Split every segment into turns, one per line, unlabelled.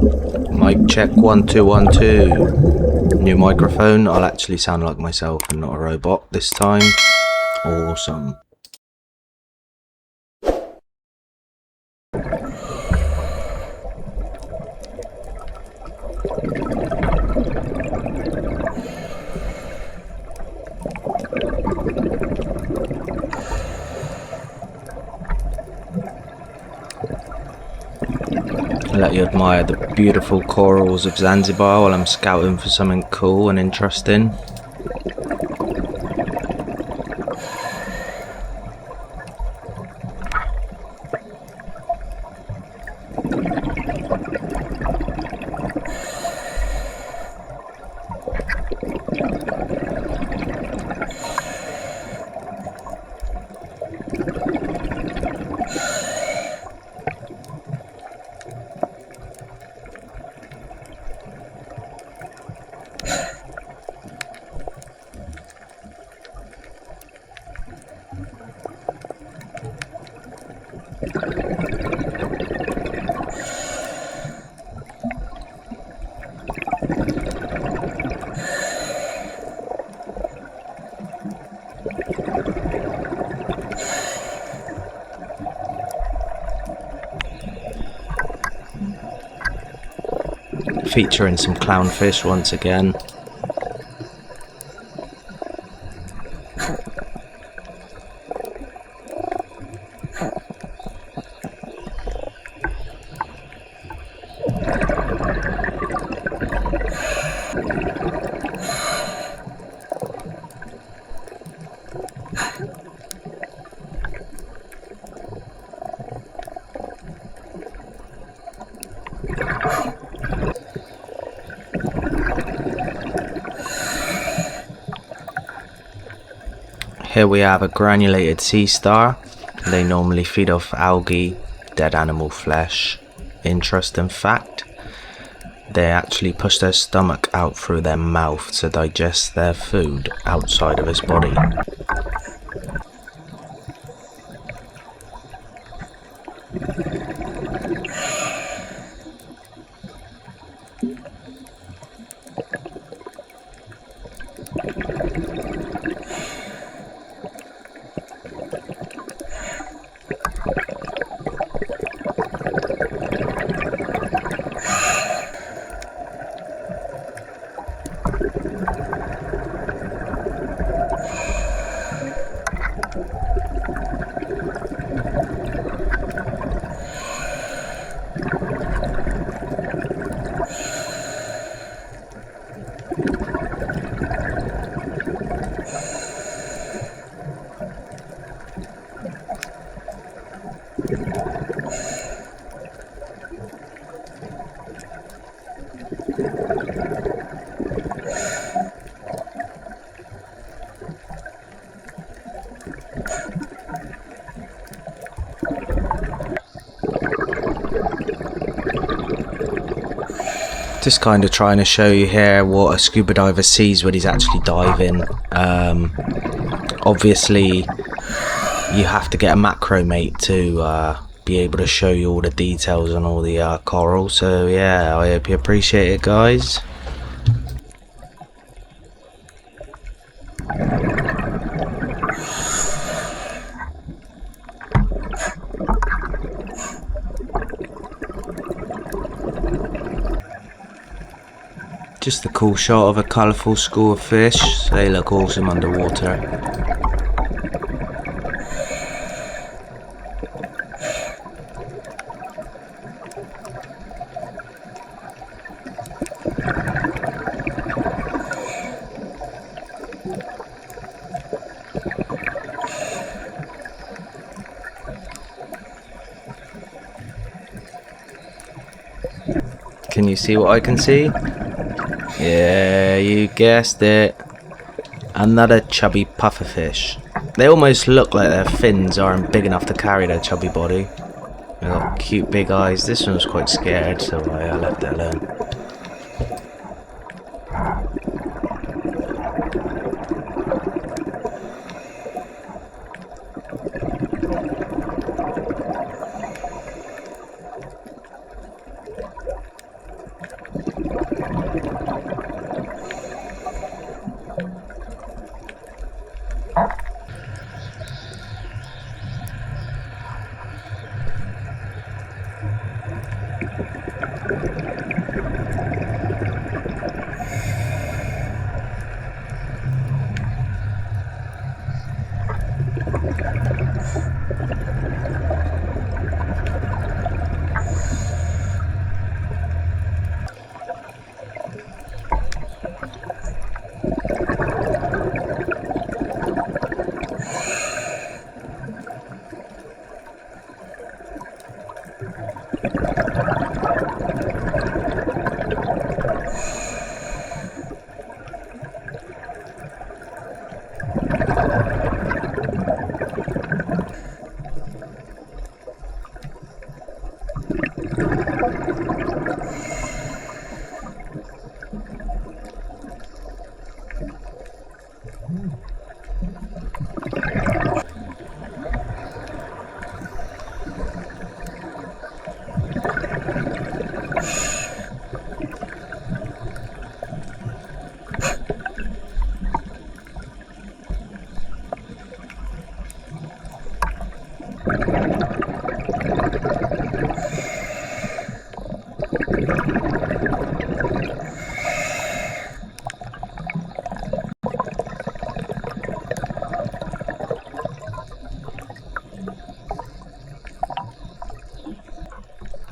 Mic check 1 2 1 2. New microphone. I'll actually sound like myself and not a robot this time. Awesome. I'll let you admire the beautiful corals of Zanzibar while I'm scouting for something cool and interesting. Featuring some clownfish once again. Here we have a granulated sea star. They normally feed off algae, dead animal flesh. Interesting fact, they actually push their stomach out through their mouth to digest their food outside of its body. Just kind of trying to show you here what a scuba diver sees when he's actually diving. Obviously you have to get a macro mate to be able to show you all the details on all the coral. So yeah, I hope you appreciate it, guys. Just a cool shot of a colourful school of fish. They look awesome underwater. Can you see what I can see? Yeah, you guessed it. Another chubby pufferfish. They almost look like their fins aren't big enough to carry their chubby body. They got cute big eyes. This one was quite scared, so I left it alone.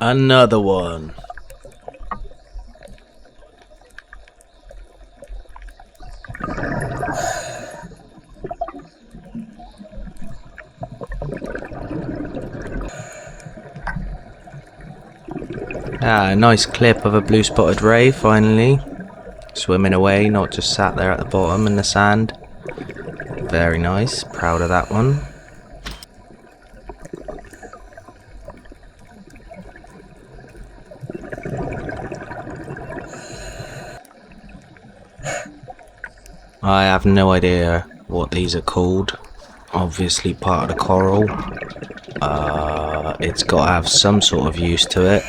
Another one. Ah, a nice clip of a blue spotted ray finally. Swimming away, not just sat there at the bottom in the sand. Very nice, proud of that one. I have no idea what these are called. Obviously part of the coral. It's got to have some sort of use to it.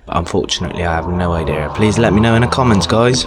But unfortunately I have no idea. Please let me know in the comments, guys.